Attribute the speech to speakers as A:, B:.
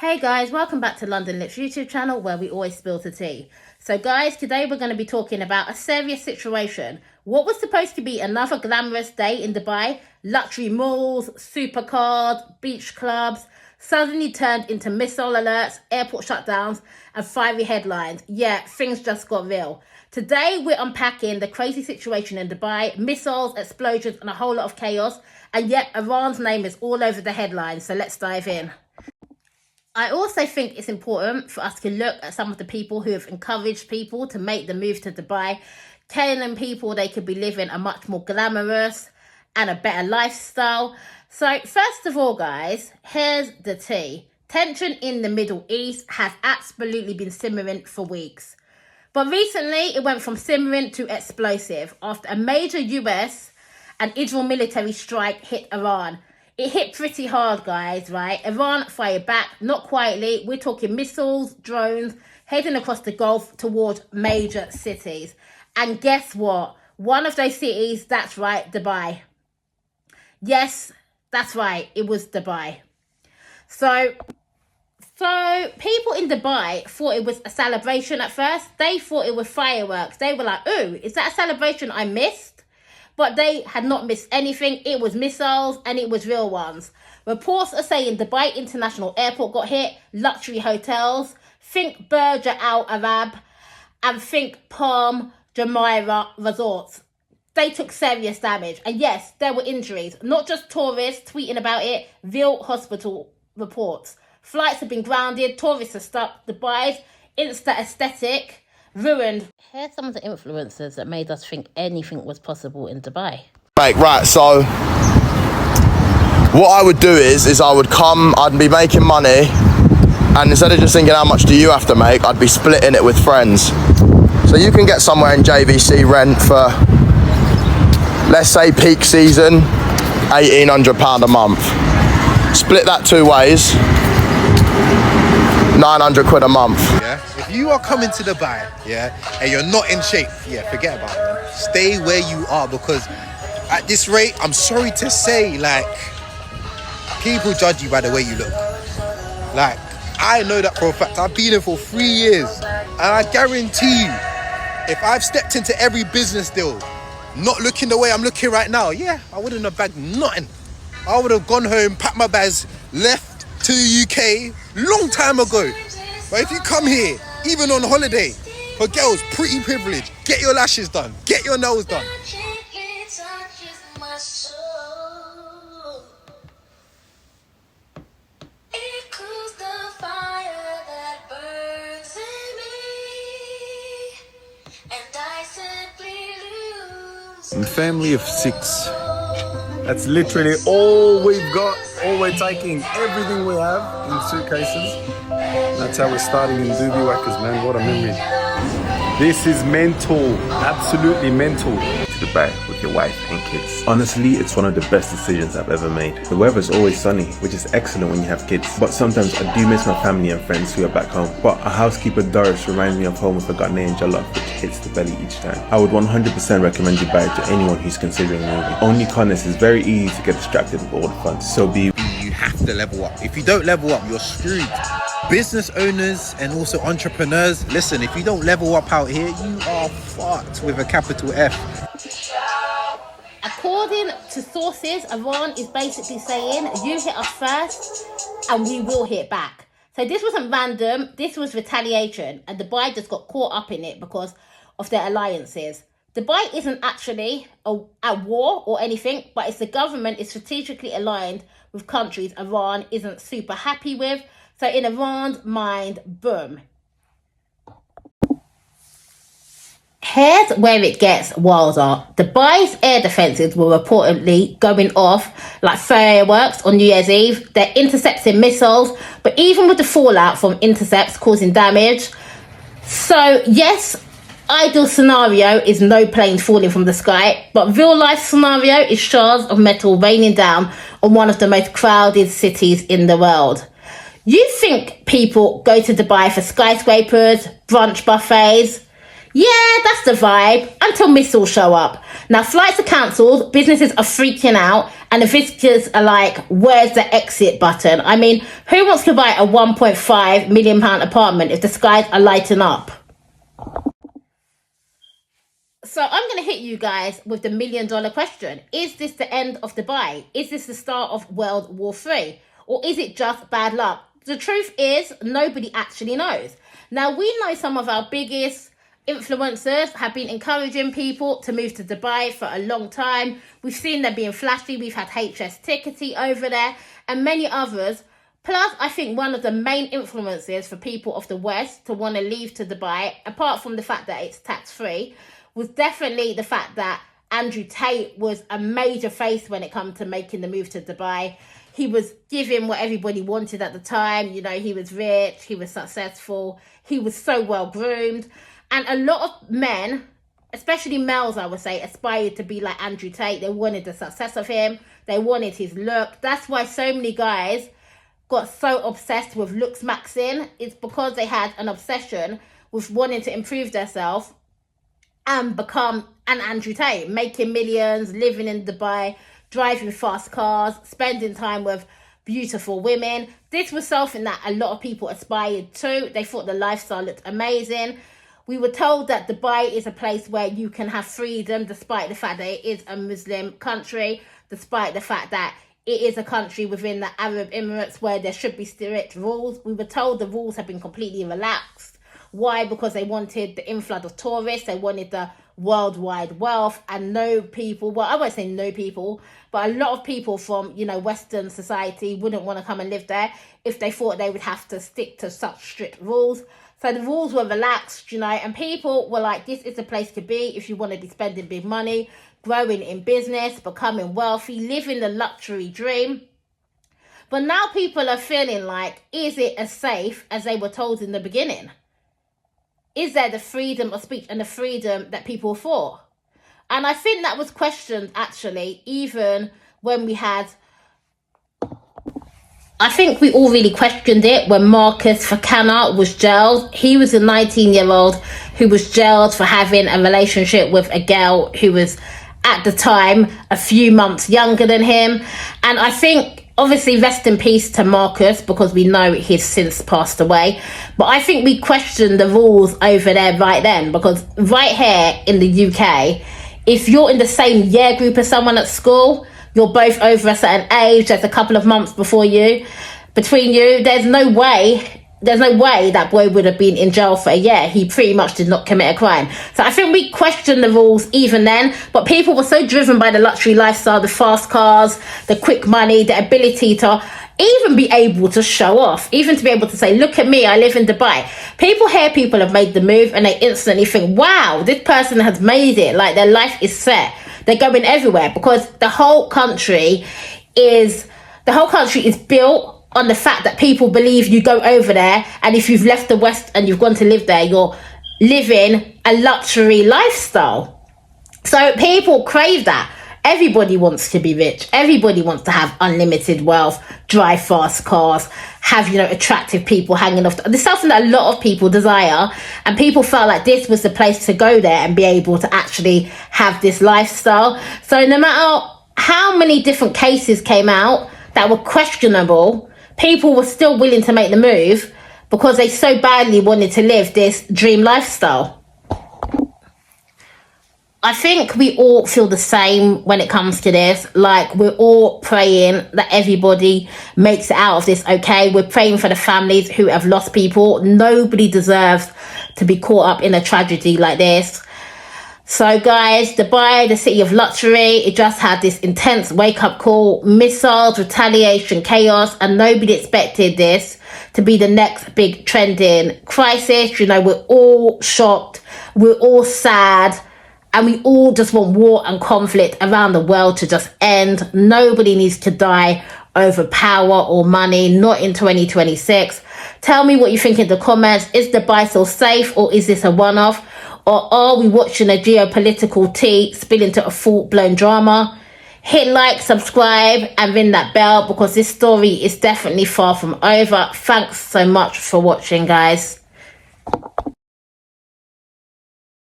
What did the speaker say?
A: Hey guys, welcome back to London Lips YouTube channel where we always spill the tea. So guys, today we're going to be talking about a serious situation. What was supposed to be another glamorous day in Dubai, luxury malls, supercars, beach clubs, suddenly turned into missile alerts, airport shutdowns and fiery headlines. Yeah, things just got real. Today we're unpacking the crazy situation in Dubai, missiles, explosions and a whole lot of chaos, and yet Iran's name is all over the headlines, so let's dive in. I also think it's important for us to look at some of the people who have encouraged people to make the move to Dubai, telling people they could be living a much more glamorous and a better lifestyle. So first of all, guys, here's the tea. Tension in the Middle East has absolutely been simmering for weeks. But recently, it went from simmering to explosive after a major US and Israel military strike hit Iran. It hit pretty hard, guys, right? Iran fired back, not quietly. We're talking missiles, drones, heading across the Gulf towards major cities. And guess what? One of those cities, that's right, Dubai. Yes, that's right, it was Dubai. So people in Dubai thought it was a celebration at first. They thought it was fireworks. They were like, ooh, is that a celebration I missed? But they had not missed anything. It was missiles and it was real ones. Reports are saying Dubai International Airport got hit, luxury hotels, think Burj Al Arab and think Palm Jumeirah resorts. They took serious damage. And yes, there were injuries. Not just tourists tweeting about it, real hospital reports. Flights have been grounded, tourists are stuck. Dubai's Insta aesthetic ruined. Here's some of the influencers that made us think anything was possible in Dubai.
B: Right, so what I would do is I would come, I'd be making money, and instead of just thinking how much do you have to make, I'd be splitting it with friends. So you can get somewhere in JVC rent for, let's say peak season, £1,800 a month. Split that two ways, 900 quid a month.
C: Yeah. If you are coming to Dubai, yeah, and you're not in shape, yeah, forget about it, man. Stay where you are, because at this rate, I'm sorry to say, like, people judge you by the way you look. Like, I know that for a fact. I've been here for 3 years, and I guarantee you, if I've stepped into every business deal, not looking the way I'm looking right now, yeah, I wouldn't have bagged nothing. I would have gone home, packed my bags, left to the UK long time ago. But if you come here, even on holiday, for girls, pretty privileged, get your lashes done, get your nails done.
D: I'm a family of 6. That's literally all we've got, all we're taking, everything we have in suitcases. That's how we're starting in Doobie Whackers, man. What a memory. This is mental, absolutely mental.
E: To Dubai with your wife and kids. Honestly, it's one of the best decisions I've ever made. The weather's always sunny, which is excellent when you have kids. But sometimes I do miss my family and friends who are back home. But a housekeeper Doris reminds me of home with a Ghanaian jollof, which hits the belly each time. I would 100% recommend Dubai to anyone who's considering moving. Only con is it's very easy to get distracted with all the fun. So
C: You have to level up. If you don't level up, you're screwed. Business owners and also entrepreneurs, listen, if you don't level up out here, you are fucked with a capital F.
A: According to sources, Iran is basically saying, you hit us first and we will hit back. So this wasn't random, this was retaliation, and Dubai just got caught up in it because of their alliances. Dubai isn't actually at war or anything, but it's the government is strategically aligned with countries Iran isn't super happy with. So in Iran's mind, boom. Here's where it gets wilder. Dubai's air defences were reportedly going off like fireworks on New Year's Eve. They're intercepting missiles, but even with the fallout from intercepts causing damage. So yes, ideal scenario is no planes falling from the sky, but real life scenario is shards of metal raining down on one of the most crowded cities in the world. You think people go to Dubai for skyscrapers, brunch buffets? Yeah, that's the vibe, until missiles show up. Now, flights are cancelled, businesses are freaking out, and the visitors are like, where's the exit button? I mean, who wants to buy a £1.5 million apartment if the skies are lighting up? So I'm going to hit you guys with the $1 million question. Is this the end of Dubai? Is this the start of World War III? Or is it just bad luck? The truth is, nobody actually knows. Now, we know some of our biggest influencers have been encouraging people to move to Dubai for a long time. We've seen them being flashy. We've had HS Tickety over there and many others. Plus, I think one of the main influences for people of the West to want to leave to Dubai, apart from the fact that it's tax-free, was definitely the fact that Andrew Tate was a major face when it comes to making the move to Dubai. He was giving what everybody wanted at the time. You know, he was rich, he was successful, he was so well groomed. And a lot of men, especially males, I would say, aspired to be like Andrew Tate. They wanted the success of him. They wanted his look. That's why so many guys got so obsessed with looks maxing. It's because they had an obsession with wanting to improve themselves and become an Andrew Tate, making millions, living in Dubai, driving fast cars, spending time with beautiful women. This was something that a lot of people aspired to. They thought the lifestyle looked amazing. We were told that Dubai is a place where you can have freedom, despite the fact that it is a Muslim country, despite the fact that it is a country within the Arab Emirates where there should be strict rules. We were told the rules have been completely relaxed. Why? Because they wanted the inflood of tourists, they wanted the worldwide wealth, and no people, well, I won't say no people, but a lot of people from, you know, Western society wouldn't want to come and live there if they thought they would have to stick to such strict rules. So the rules were relaxed, you know, and people were like, this is the place to be if you want to be spending big money, growing in business, becoming wealthy, living the luxury dream. But now people are feeling like, is it as safe as they were told in the beginning? Is there the freedom of speech and the freedom that people for? And I think that was questioned, actually, even when we had... I think we all really questioned it when Marcus Fakana was jailed. He was a 19-year-old who was jailed for having a relationship with a girl who was, at the time, a few months younger than him. And I think... obviously, rest in peace to Marcus, because we know he's since passed away. But I think we questioned the rules over there right then, because right here in the UK, if you're in the same year group as someone at school, you're both over a certain age, there's a couple of months between you, there's no way that boy would have been in jail for a year. He pretty much did not commit a crime. So I think we questioned the rules even then, but people were so driven by the luxury lifestyle, the fast cars, the quick money, the ability to even be able to show off, even to be able to say, look at me, I live in Dubai. People have made the move and they instantly think, wow, this person has made it, like their life is set. They're going everywhere because the whole country is built on the fact that people believe you go over there, and if you've left the West and you've gone to live there, you're living a luxury lifestyle. So people crave that. Everybody wants to be rich. Everybody wants to have unlimited wealth, drive fast cars, have, you know, attractive people hanging off. This is something that a lot of people desire, and people felt like this was the place to go there and be able to actually have this lifestyle. So no matter how many different cases came out that were questionable, people were still willing to make the move because they so badly wanted to live this dream lifestyle. I think we all feel the same when it comes to this. Like, we're all praying that everybody makes it out of this okay. We're praying for the families who have lost people. Nobody deserves to be caught up in a tragedy like this. So guys, Dubai, the city of luxury, it just had this intense wake-up call, missiles, retaliation, chaos, and nobody expected this to be the next big trending crisis. You know, we're all shocked, we're all sad, and we all just want war and conflict around the world to just end. Nobody needs to die over power or money, not in 2026. Tell me what you think in the comments. Is Dubai still safe, or is this a one-off? Or are we watching a geopolitical tea spill into a full-blown drama? Hit like, subscribe, and ring that bell, because this story is definitely far from over. Thanks so much for watching, guys.